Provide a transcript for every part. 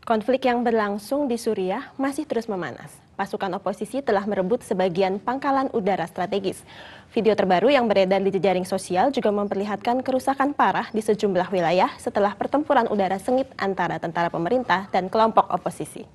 Konflik yang berlangsung di Suriah masih terus memanas. Pasukan oposisi telah merebut sebagian pangkalan udara strategis. Video terbaru yang beredar di jejaring sosial juga memperlihatkan kerusakan parah di sejumlah wilayah setelah pertempuran udara sengit antara tentara pemerintah dan kelompok oposisi.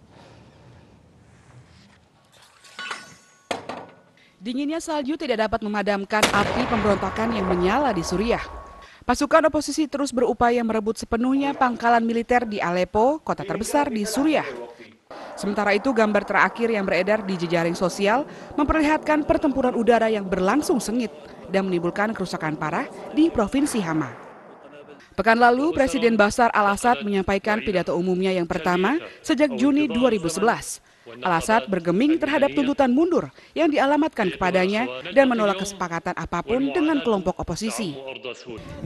Dinginnya salju tidak dapat memadamkan api pemberontakan yang menyala di Suriah. Pasukan oposisi terus berupaya merebut sepenuhnya pangkalan militer di Aleppo, kota terbesar di Suriah. Sementara itu, gambar terakhir yang beredar di jejaring sosial memperlihatkan pertempuran udara yang berlangsung sengit dan menimbulkan kerusakan parah di Provinsi Hama. Pekan lalu, Presiden Bashar al-Assad menyampaikan pidato umumnya yang pertama sejak Juni 2011. Al-Assad bergeming terhadap tuntutan mundur yang dialamatkan kepadanya dan menolak kesepakatan apapun dengan kelompok oposisi.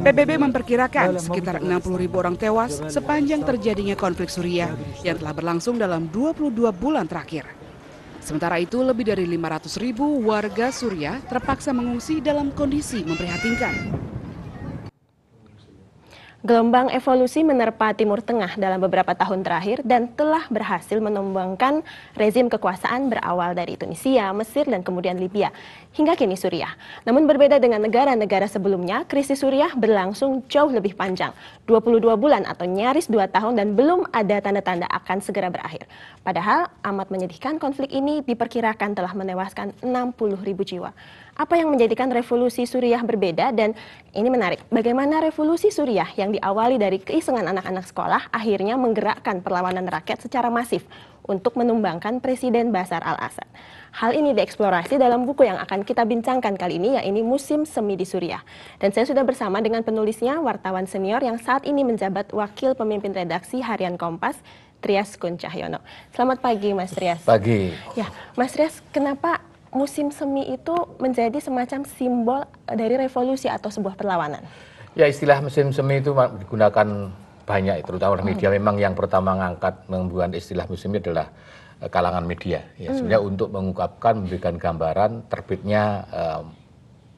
PBB memperkirakan sekitar 60.000 orang tewas sepanjang terjadinya konflik Suriah yang telah berlangsung dalam 22 bulan terakhir. Sementara itu, lebih dari 500.000 warga Suriah terpaksa mengungsi dalam kondisi memprihatinkan. Gelombang evolusi menerpa Timur Tengah dalam beberapa tahun terakhir dan telah berhasil menumbangkan rezim kekuasaan berawal dari Tunisia, Mesir, dan kemudian Libya, hingga kini Suriah. Namun berbeda dengan negara-negara sebelumnya, krisis Suriah berlangsung jauh lebih panjang, 22 bulan atau nyaris 2 tahun dan belum ada tanda-tanda akan segera berakhir. Padahal amat menyedihkan, konflik ini diperkirakan telah menewaskan 60.000 jiwa. Apa yang menjadikan revolusi Suriah berbeda? Dan ini menarik, bagaimana revolusi Suriah yang diawali dari keisengan anak-anak sekolah akhirnya menggerakkan perlawanan rakyat secara masif untuk menumbangkan Presiden Bashar al-Assad. Hal ini dieksplorasi dalam buku yang akan kita bincangkan kali ini, yaitu Musim Semi di Suriah. Dan saya sudah bersama dengan penulisnya, wartawan senior yang saat ini menjabat Wakil Pemimpin Redaksi Harian Kompas, Trias Kun Cahyono. Selamat pagi, Mas Trias. Pagi. Ya, Mas Trias, kenapa musim semi itu menjadi semacam simbol dari revolusi atau sebuah perlawanan? Ya, istilah musim semi itu digunakan banyak, terutama media. Memang yang pertama mengangkat membuat istilah musim ini adalah kalangan media. Ya, sebenarnya untuk mengungkapkan, memberikan gambaran terbitnya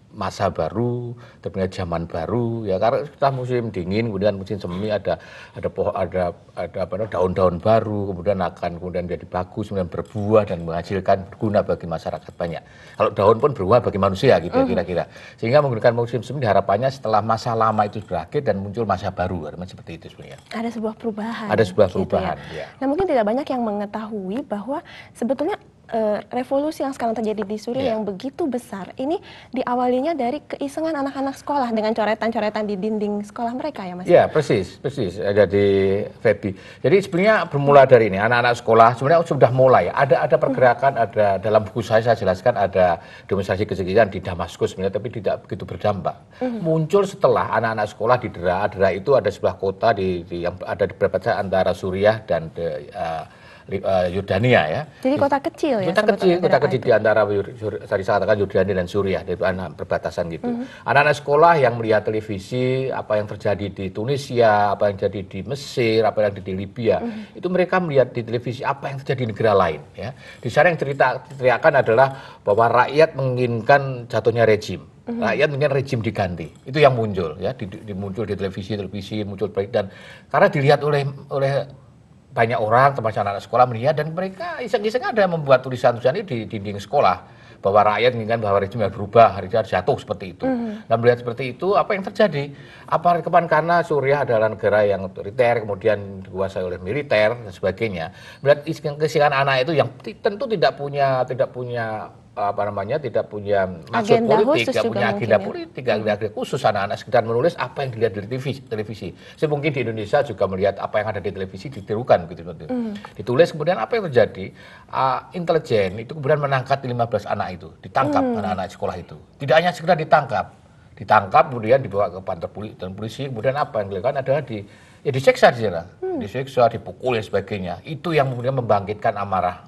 masa baru, terbitnya zaman baru. Ya, karena kita musim dingin, kemudian musim semi ada daun-daun baru, kemudian menjadi bagus, kemudian berbuah dan menghasilkan berguna bagi masyarakat banyak. Kalau daun pun berbuah bagi manusia gitu kira-kira. Sehingga menggunakan musim semi harapannya setelah masa lama itu berakhir dan muncul masa baru, seperti itu sebenarnya. Ada sebuah perubahan. Ada sebuah gitu perubahan. Ya. Ya. Nah, mungkin tidak banyak yang mengetahui bahwa sebetulnya revolusi yang sekarang terjadi di Suriah yang begitu besar ini diawalinya dari keisengan anak-anak sekolah dengan coretan-coretan di dinding sekolah mereka, ya Mas? Ya, persis ada di Febi. Jadi sebenarnya bermula dari ini anak-anak sekolah sebenarnya sudah mulai ada pergerakan, ada dalam buku saya jelaskan ada demonstrasi kesekian di Damaskus sebenarnya, tapi tidak begitu berdampak. Muncul setelah anak-anak sekolah di Dera itu ada sebuah kota yang ada di beberapa antara Suriah dan Yordania, ya. Jadi kota kecil ya? Kota kecil di antara tadi saya katakan Yordania dan Suriah, di perbatasan gitu. Anak-anak sekolah yang melihat televisi, apa yang terjadi di Tunisia, apa yang terjadi di Mesir, apa yang terjadi di Libya, itu mereka melihat di televisi apa yang terjadi di negara lain. Ya. Di sana yang teriakan adalah bahwa rakyat menginginkan jatuhnya rejim. Rakyat menginginkan rejim diganti. Itu yang muncul, ya, muncul di televisi muncul dan karena dilihat oleh banyak orang, termasuk anak-anak sekolah melihat, dan mereka iseng-iseng ada membuat tulisan-tulisan ini di dinding sekolah bahwa rakyat menginginkan bahwa rejim harus berubah, harus jatuh seperti itu. Dan melihat seperti itu, apa yang terjadi? Karena Suriah adalah negara yang otoriter, kemudian dikuasai oleh militer dan sebagainya. Melihat kesiapan anak itu yang tentu tidak punya maksud agenda politik, tidak punya agenda ya? politik, agenda khusus. Anak-anak sekedar menulis apa yang dilihat di televisi. Mungkin di Indonesia juga melihat apa yang ada di televisi ditirukan gitu. Ditulis, kemudian apa yang terjadi? Intelijen itu kemudian menangkap 15 anak itu, ditangkap anak-anak sekolah itu. Tidak hanya sekedar ditangkap kemudian dibawa ke kantor polisi, kemudian apa yang dilakukan adalah disiksa di sana, disiksa, dipukul dan sebagainya. Itu yang kemudian membangkitkan amarah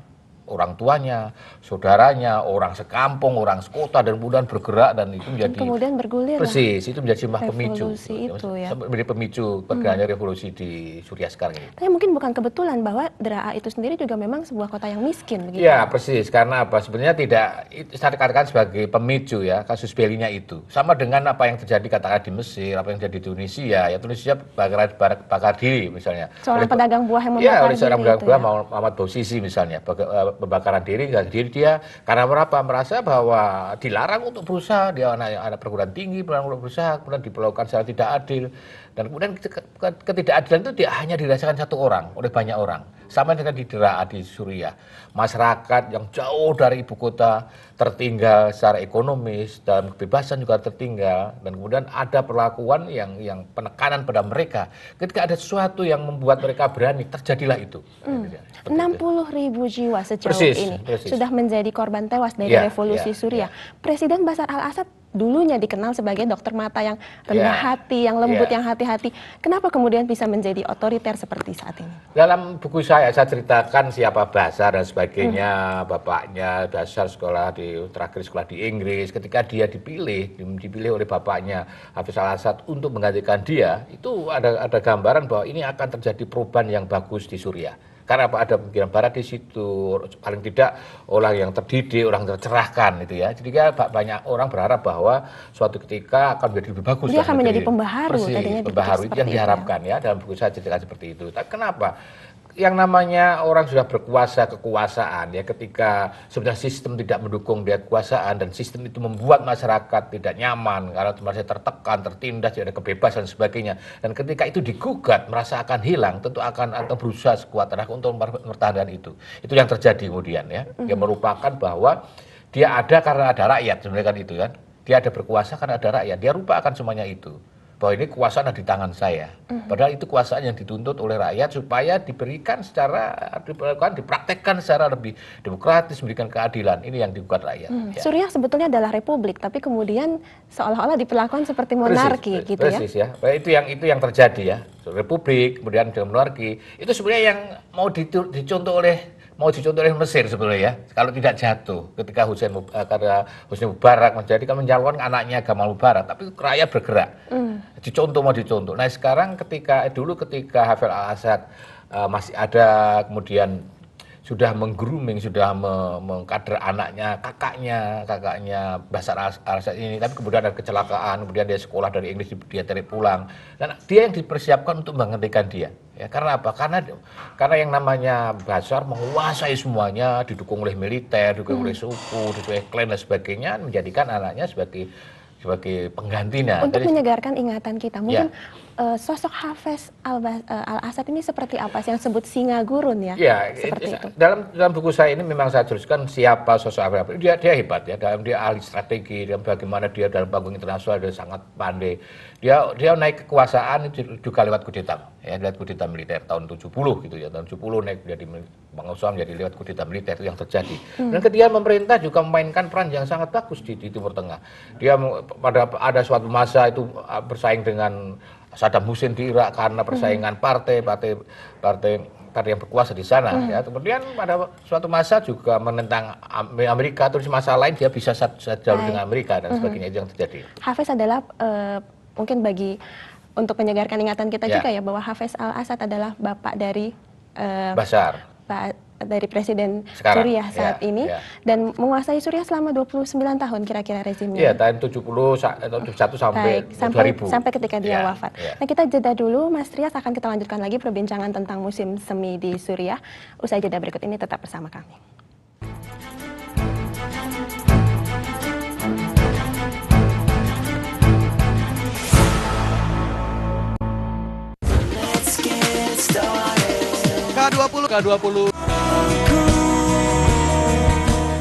orang tuanya, saudaranya, orang sekampung, orang sekota, dan kemudian bergerak, dan itu menjadi kemudian bergulir persis, itu menjadi sebuah pemicu. Itu ya. Menjadi pemicu bergeraknya revolusi di Suriah sekarang ini. Tapi mungkin bukan kebetulan bahwa Daraa itu sendiri juga memang sebuah kota yang miskin begitu. Ya, persis, karena apa? Sebenarnya tidak, saya katakan sebagai pemicu ya, kasus Belinya itu. Sama dengan apa yang terjadi katakan di Mesir, apa yang terjadi di Tunisia, ya Tunisia bakar diri misalnya. Seorang pedagang buah yang membakar diri. Ya, oleh seorang pedagang buah, ya? Muhammad Bouazizi misalnya, pembakaran diri dia karena merasa bahwa dilarang untuk berusaha, dia anak perguruan tinggi, dilarang untuk berusaha, kemudian diperlakukan secara tidak adil, dan kemudian ketidakadilan itu tidak hanya dirasakan satu orang, oleh banyak orang. Sama dengan di Daraa di Suriah, masyarakat yang jauh dari ibu kota tertinggal secara ekonomis, dalam kebebasan juga tertinggal, dan kemudian ada perlakuan yang penekanan pada mereka. Ketika ada sesuatu yang membuat mereka berani, terjadilah itu. 60.000 jiwa sejauh ini sudah menjadi korban tewas dari revolusi Suriah. Presiden Bashar al-Assad dulunya dikenal sebagai dokter mata yang rendah hati, yang lembut, yang hati-hati. Kenapa kemudian bisa menjadi otoriter seperti saat ini? Dalam buku saya ceritakan siapa Bashar dan sebagainya, bapaknya Bashar terakhir sekolah di Inggris. Ketika dia dipilih oleh bapaknya Hafiz al-Assad untuk menggantikan dia, itu ada gambaran bahwa ini akan terjadi perubahan yang bagus di Suriah. Karena apa, ada pemikiran barat di situ, paling tidak orang yang terdidik, orang tercerahkan itu ya. Jadi banyak orang berharap bahwa suatu ketika akan menjadi lebih bagus. Dia akan menjadi pembaharu, tadinya pembaharu itu yang diharapkan ya, dalam buku saya ceritakan seperti itu. Tapi kenapa? Yang namanya orang sudah berkuasa, kekuasaan ya, ketika sebenarnya sistem tidak mendukung dia kekuasaan, dan sistem itu membuat masyarakat tidak nyaman karena merasa tertekan, tertindas, tidak ada kebebasan dan sebagainya, dan ketika itu digugat merasa akan hilang, tentu akan berusaha sekuat tenaga untuk mempertahankan itu yang terjadi kemudian ya. Dia merupakan bahwa dia ada karena ada rakyat, sebenarnya kan itu kan, dia ada berkuasa karena ada rakyat, dia lupakan semuanya itu, bahwa ini kekuasaan ada di tangan saya. Padahal itu kekuasaan yang dituntut oleh rakyat supaya diberikan dipraktekkan secara lebih demokratis, memberikan keadilan. Ini yang digugat rakyat. Ya. Suriah sebetulnya adalah republik, tapi kemudian seolah-olah diperlakukan seperti monarki gitu persis, ya. Itu yang terjadi ya. Republik, kemudian monarki. Itu sebenarnya yang mau dicontoh oleh Mesir sebenarnya ya, kalau tidak jatuh ketika karena Husni Mubarak mencalonkan anaknya Gamal Mubarak, tapi rakyat bergerak, mau dicontoh. Nah sekarang ketika Hafez al-Assad masih ada, kemudian sudah menggrooming, sudah mengkader anaknya, kakaknya Bashar al-Assad ini, tapi kemudian ada kecelakaan, kemudian dia sekolah dari Inggris, dia tarik pulang, dan dia yang dipersiapkan untuk menghentikan dia. Ya, karena apa? Karena yang namanya Bashar menguasai semuanya, didukung oleh militer, didukung oleh suku, didukung oleh klan dan sebagainya, menjadikan anaknya sebagai penggantinya. Untuk menyegarkan ingatan kita, mungkin sosok Hafez al-Assad ini seperti apa sih, yang sebut singa gurun ya? Seperti itu. Dalam buku saya ini memang saya tuliskan siapa sosok Hafez. Dia hebat ya, dia ahli strategi, dan bagaimana dia dalam panggung internasional dia sangat pandai. Dia naik kekuasaan juga lewat kudeta, ya, lewat kudeta militer tahun 70 gitu ya, tahun 70 naik jadi pengusaha menjadi lewat kudeta militer, itu yang terjadi. Dan ketika pemerintah juga memainkan peran yang sangat bagus di Timur Tengah. Dia ada suatu masa itu bersaing dengan Saddam Hussein di Irak karena persaingan partai yang berkuasa di sana. Ya. Kemudian pada suatu masa juga menentang Amerika, terus masa lain dia bisa sejalur dengan Amerika dan sebagainya, itu yang terjadi. Hafez adalah mungkin untuk menyegarkan ingatan kita juga ya, bahwa Hafez al-Assad adalah bapak dari Bashar, dari Presiden sekarang, Suriah saat ini, dan menguasai Suriah selama 29 tahun kira-kira rezimnya. Iya, tahun 71 sampai 2000. Sampai ketika dia wafat. Nah, kita jeda dulu, Mas Trias, akan kita lanjutkan lagi perbincangan tentang musim semi di Suriah. Usai jeda berikut ini, tetap bersama kami.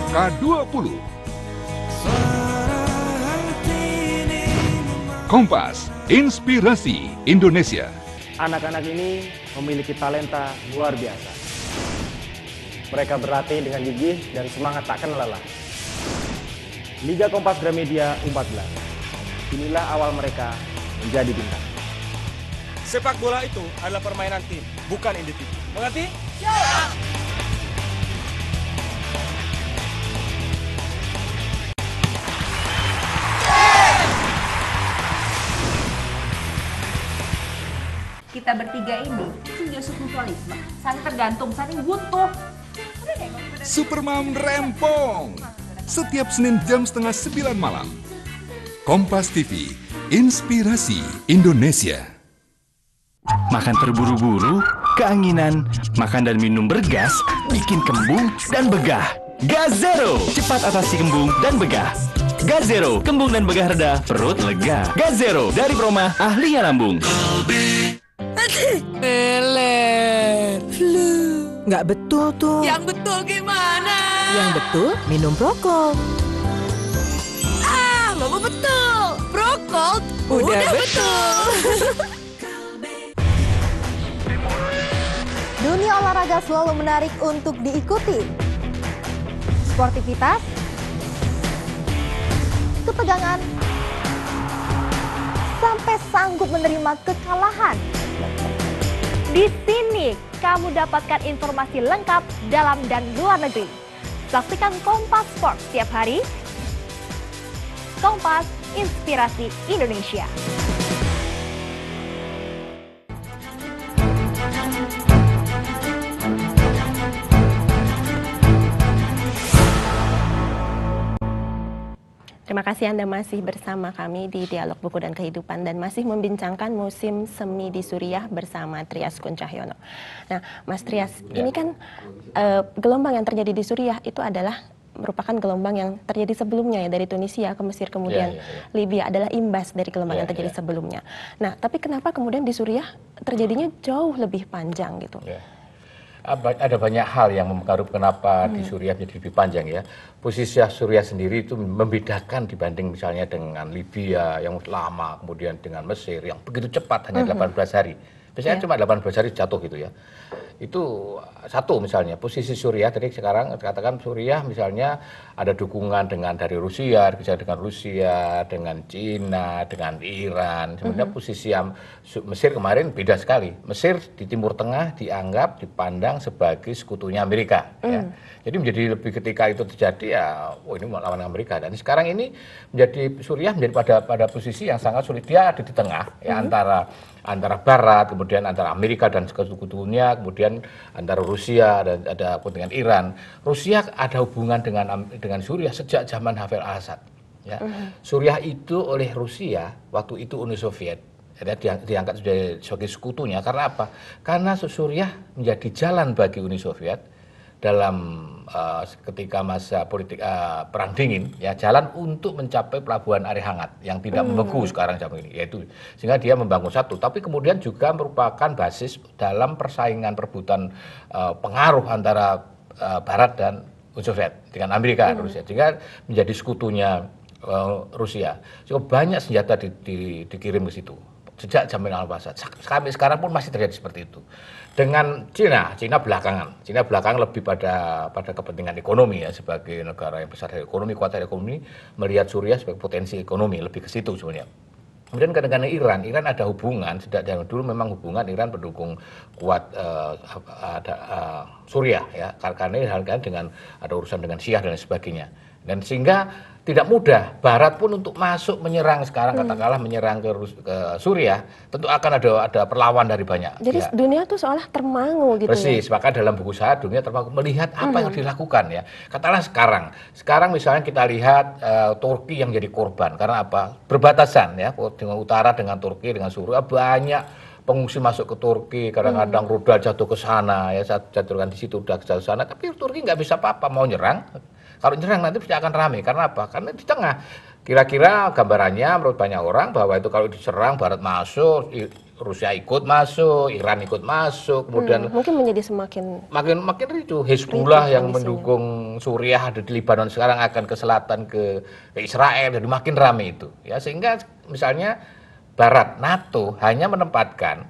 K20 Kompas, Inspirasi Indonesia. Anak-anak ini memiliki talenta luar biasa. Mereka berlatih dengan gigih dan semangat tak kenal lelah. Liga Kompas Gramedia U14. Inilah awal mereka menjadi bintang. Sepak bola itu adalah permainan tim, bukan individu. Mengerti? Ya! kita bertiga ini mutualisme, saling tergantung, saling butuh. Supermam Rempong. Setiap Senin jam setengah 9 malam. Kompas TV, Inspirasi Indonesia. Makan terburu-buru, keanginan, makan dan minum bergas, bikin kembung dan begah. Gazero, cepat atasi kembung dan begah. Gazero, kembung dan begah reda, perut lega. Gazero, dari Proma, ahlinya lambung. Lelet, flu. Nggak betul tuh. Yang betul gimana? Yang betul, minum Procold. Mama betul. Procold Udah betul. Dunia olahraga selalu menarik untuk diikuti. Sportivitas, ketegangan, sampai sanggup menerima kekalahan. Di sini kamu dapatkan informasi lengkap dalam dan luar negeri. Saksikan Kompas Sport setiap hari. Kompas, Inspirasi Indonesia. Terima kasih Anda masih bersama kami di Dialog Buku dan Kehidupan dan masih membincangkan musim semi di Suriah bersama Trias Kuncahyono. Nah, Mas Trias, ini kan gelombang yang terjadi di Suriah itu adalah merupakan gelombang yang terjadi sebelumnya ya, dari Tunisia ke Mesir kemudian Libya adalah imbas dari gelombang yang terjadi sebelumnya. Nah, tapi kenapa kemudian di Suriah terjadinya jauh lebih panjang gitu? Ada banyak hal yang mempengaruhi kenapa di Suriah menjadi lebih panjang ya. Posisi Suriah sendiri itu membedakan dibanding misalnya dengan Libya yang lama, kemudian dengan Mesir yang begitu cepat hanya 18 hari. Biasanya cuma 18 hari jatuh gitu ya. Itu satu misalnya, posisi Suriah tadi sekarang katakan Suriah misalnya ada dukungan dari Rusia, misalnya dengan Rusia, dengan Cina, dengan Iran. Sebenarnya posisi Mesir kemarin beda sekali. Mesir di Timur Tengah dianggap, dipandang sebagai sekutunya Amerika. Ya. Jadi menjadi lebih ketika itu terjadi ya, ini lawan Amerika. Dan sekarang ini Suriah menjadi pada posisi yang sangat sulit. Dia ada di tengah ya, antara Barat, kemudian antara Amerika dan sekutunya, kemudian antara Rusia dan ada dengan Iran. Rusia ada hubungan dengan Suriah sejak zaman Hafez al-Assad. Ya. Suriah itu oleh Rusia waktu itu Uni Soviet diangkat sebagai sekutunya karena apa? Karena Suriah menjadi jalan bagi Uni Soviet dalam ketika masa politik perang dingin ya, jalan untuk mencapai pelabuhan air hangat yang tidak membeku sekarang zaman ini, yaitu sehingga dia membangun satu, tapi kemudian juga merupakan basis dalam persaingan perebutan pengaruh antara Barat dan Uni Soviet dengan Amerika dan Rusia, sehingga menjadi sekutunya Rusia. Cukup banyak senjata dikirim ke situ sejak zaman al-Assad. Sampai sekarang pun masih terjadi seperti itu. Dengan Cina belakangan lebih pada kepentingan ekonomi ya, sebagai negara yang besar dari ekonomi, kuat dari ekonomi, melihat Suriah sebagai potensi ekonomi, lebih ke situ sebenarnya. Kemudian dengan Iran ada hubungan, sejak dari dulu memang hubungan Iran pendukung kuat Suriah ya, karena dengan ada urusan dengan Syiah dan sebagainya. Dan sehingga tidak mudah Barat pun untuk masuk menyerang sekarang katakanlah menyerang ke Suriah, tentu akan ada perlawan dari banyak. Jadi dunia tuh seolah termangu gitu. Persis, maka dalam buku saya dunia termangu melihat apa yang dilakukan ya. Katakanlah sekarang misalnya kita lihat Turki yang jadi korban karena apa? Berbatasan ya, dengan utara dengan Turki dengan Suriah banyak pengungsi masuk ke Turki, kadang-kadang rudal jatuh ke sana ya, jatuhkan di situ udah jatuh sana, tapi Turki nggak bisa apa-apa, mau nyerang. Kalau nyerang nanti pasti akan ramai. Karena apa? Karena di tengah. Kira-kira gambarannya menurut banyak orang bahwa itu kalau diserang Barat masuk, Rusia ikut masuk, Iran ikut masuk, kemudian mungkin menjadi makin ricuh. Hezbollah yang mendukung Suriah ada di Lebanon sekarang akan ke selatan ke Israel, jadi makin ramai itu. Ya sehingga misalnya Barat NATO hanya menempatkan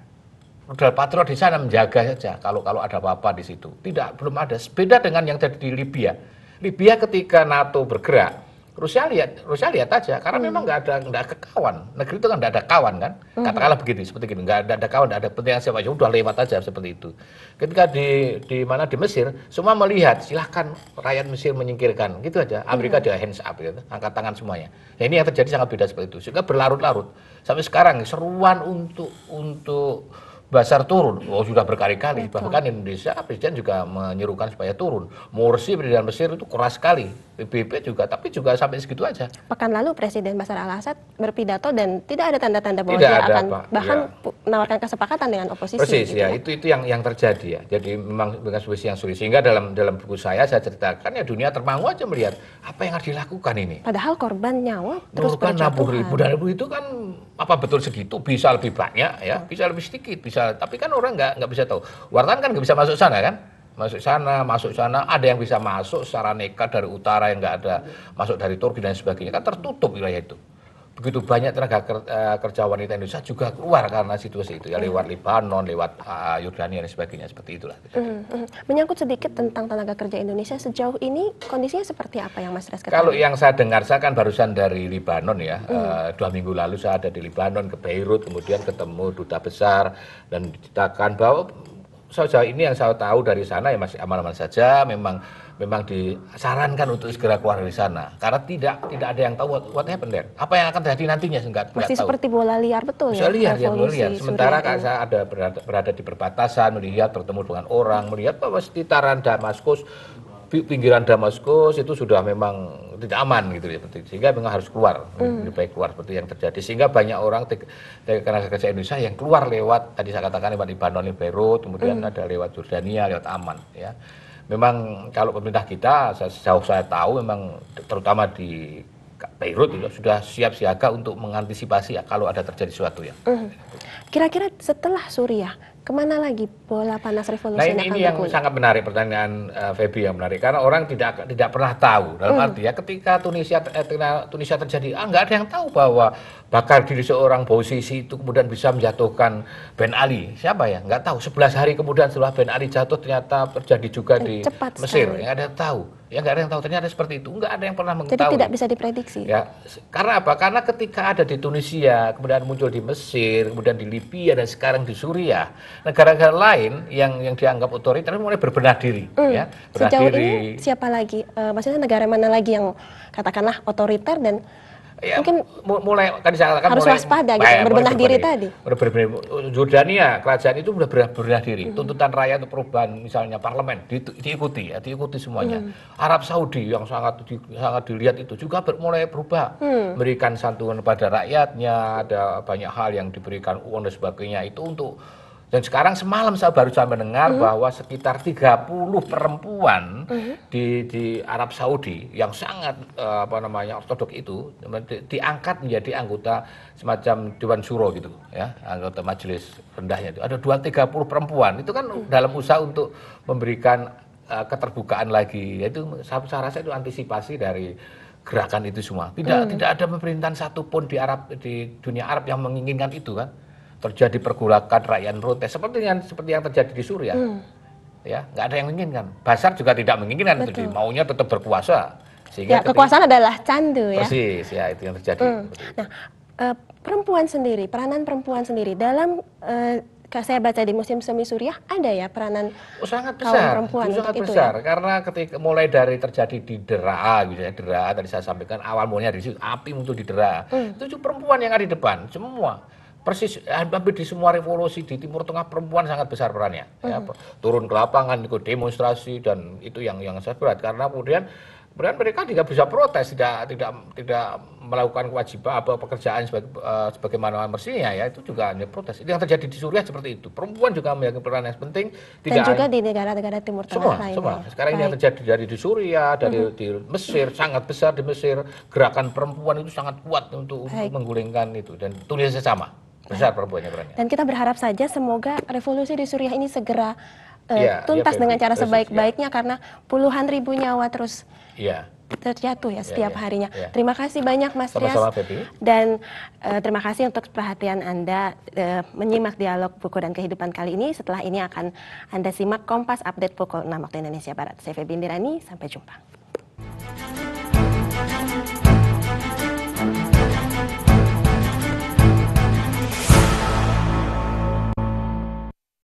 rudal Patriot di sana menjaga saja kalau ada apa-apa di situ. Belum ada. Beda dengan yang terjadi di Libya. Libya ketika NATO bergerak, Rusia lihat aja karena memang nggak ada kawan. Negeri itu kan nggak ada kawan kan, katakanlah begitu seperti itu, nggak ada kawan, nggak ada kepentingan siapa aja, udah lewat aja seperti itu. Ketika di Mesir, semua melihat silahkan rakyat Mesir menyingkirkan, gitu aja. Amerika dia hands up gitu, angkat tangan semuanya. Nah, ini yang terjadi sangat beda seperti itu, sehingga berlarut-larut sampai sekarang seruan untuk Bashar turun, sudah berkali-kali. Bahkan Indonesia, Presiden juga menyerukan supaya turun. Morsi, Presiden Mesir itu keras sekali. PBB juga, tapi juga sampai segitu aja. Pekan lalu Presiden Bashar al-Assad berpidato dan tidak ada tanda-tanda bahwa dia akan bahkan menawarkan kesepakatan dengan oposisi. Persis, gitu ya. Itu yang terjadi ya. Jadi memang dengan situasi yang sulit. Sehingga dalam buku saya ceritakan ya dunia termangu aja melihat apa yang harus dilakukan ini. Padahal korban nyawa terus berjatuhan. 60.000. Dan itu kan apa betul segitu? Bisa lebih banyak ya, bisa lebih sedikit, bisa. Tapi kan orang nggak bisa tahu. Wartawan kan nggak bisa masuk sana kan? Masuk sana, ada yang bisa masuk secara nekat dari utara yang nggak ada, masuk dari Turki dan sebagainya, kan tertutup wilayah itu. Begitu banyak tenaga kerja wanita Indonesia juga keluar karena situasi itu ya, lewat Lebanon, lewat Yordania dan sebagainya, seperti itulah. Menyangkut sedikit tentang tenaga kerja Indonesia, sejauh ini kondisinya seperti apa yang Mas Res ketahui? Kalau yang saya dengar, saya kan barusan dari Lebanon ya, 2 minggu lalu saya ada di Lebanon, ke Beirut, kemudian ketemu duta besar dan diceritakan bahwa sejauh ini yang saya tahu dari sana ya masih aman-aman saja. Memang disarankan untuk segera keluar dari sana karena tidak ada yang tahu what happened there. Apa yang akan terjadi nantinya nggak tahu. Masih seperti bola liar betul ya. Liar. Sementara kan Suriah saya berada di perbatasan, melihat, bertemu dengan orang, melihat bahwa sekitaran Damaskus, pinggiran Damaskus itu sudah memang tidak aman gitu ya, sehingga memang harus keluar, lebih baik keluar seperti yang terjadi, sehingga banyak orang tenaga kerja Indonesia yang keluar lewat, tadi saya katakan lewat Lebanon, Beirut, kemudian ada lewat Yordania, lewat Aman ya. Memang kalau pemerintah kita sejauh saya tahu memang terutama di Beirut sudah siap siaga untuk mengantisipasi ya, kalau ada terjadi sesuatu ya. Kira-kira setelah Suriah, kemana lagi bola panas revolusi akan bergulir? Ini yang sangat menarik, pertanyaan Feby yang menarik, karena orang tidak pernah tahu. Dalam arti ya, ketika Tunisia terjadi, nggak ada yang tahu bahwa bakar diri seorang posisi itu kemudian bisa menjatuhkan Ben Ali. Siapa ya? Nggak tahu. 11 hari kemudian setelah Ben Ali jatuh ternyata terjadi juga di Mesir. Yang ada yang tahu. Ya nggak ada yang tahu, ternyata seperti itu. Nggak ada yang pernah mengetahui. Jadi tidak bisa diprediksi. Ya, karena apa? Karena ketika ada di Tunisia, kemudian muncul di Mesir, kemudian di Libya dan sekarang di Suriah, negara-negara lain yang dianggap otoriter mulai berbenah diri. Ya, sejauh ini siapa lagi? Maksudnya negara mana lagi yang katakanlah otoriter dan ya, mungkin mulai kan saya harus waspada gitu, berbenah diri tadi. Jordania, kerajaan itu sudah berbenah diri. Tuntutan rakyat untuk perubahan misalnya parlemen diikuti semuanya. Arab Saudi yang sangat dilihat itu juga mulai berubah, memberikan santunan pada rakyatnya, ada banyak hal yang diberikan uang dan sebagainya itu untuk. Dan sekarang semalam saya baru mendengar bahwa sekitar 30 perempuan di Arab Saudi yang sangat ortodok itu diangkat menjadi anggota semacam Dewan Syuro gitu ya, anggota majelis rendahnya itu. Ada 30 perempuan. Itu kan dalam usaha untuk memberikan keterbukaan lagi. Yaitu saya rasa itu antisipasi dari gerakan itu semua. Tidak ada pemerintahan satupun di dunia Arab yang menginginkan itu kan. Terjadi pergolakan rakyat protes seperti yang terjadi di Suriah. Ya, nggak ada yang menginginkan. Bashar juga tidak menginginkan itu, maunya tetap berkuasa. Sehingga kekuasaan adalah candu ya. Persis, ya itu yang terjadi. Nah, perempuan sendiri, peranan perempuan sendiri dalam saya baca di Museum Semi Suriah ada ya peranan sangat kaum besar, perempuan sangat untuk besar. Itu ya? Karena ketika mulai dari terjadi di Deraa, misalnya Deraa tadi saya sampaikan awal mulanya dari situ, api muncul di Deraa. Itu perempuan yang ada di depan, semua. Persis hampir di semua revolusi di Timur Tengah perempuan sangat besar perannya. Ya, turun ke lapangan, ikut demonstrasi dan itu yang sangat berat karena kemudian mereka tidak bisa protes, tidak melakukan kewajiban atau pekerjaan sebagaimana mestinya ya, itu juga hanya protes. Itu yang terjadi di Suriah seperti itu. Perempuan juga memiliki peran yang penting. Dan juga di negara-negara Timur Tengah lainnya. Semua. Sekarang ini yang terjadi di Suriah, di Mesir sangat besar, di Mesir gerakan perempuan itu sangat kuat untuk menggulingkan itu, dan Tunisia sama. Besar perempuannya perannya. Dan kita berharap saja semoga revolusi di Suriah ini segera tuntas dengan cara sebaik-baiknya karena puluhan ribu nyawa terus terjatuh ya setiap harinya. Terima kasih banyak Mas Rias. Dan terima kasih untuk perhatian Anda menyimak dialog buku dan kehidupan kali ini. Setelah ini akan Anda simak Kompas Update pukul 6 waktu Indonesia Barat. Saya Feby Indirani, sampai jumpa.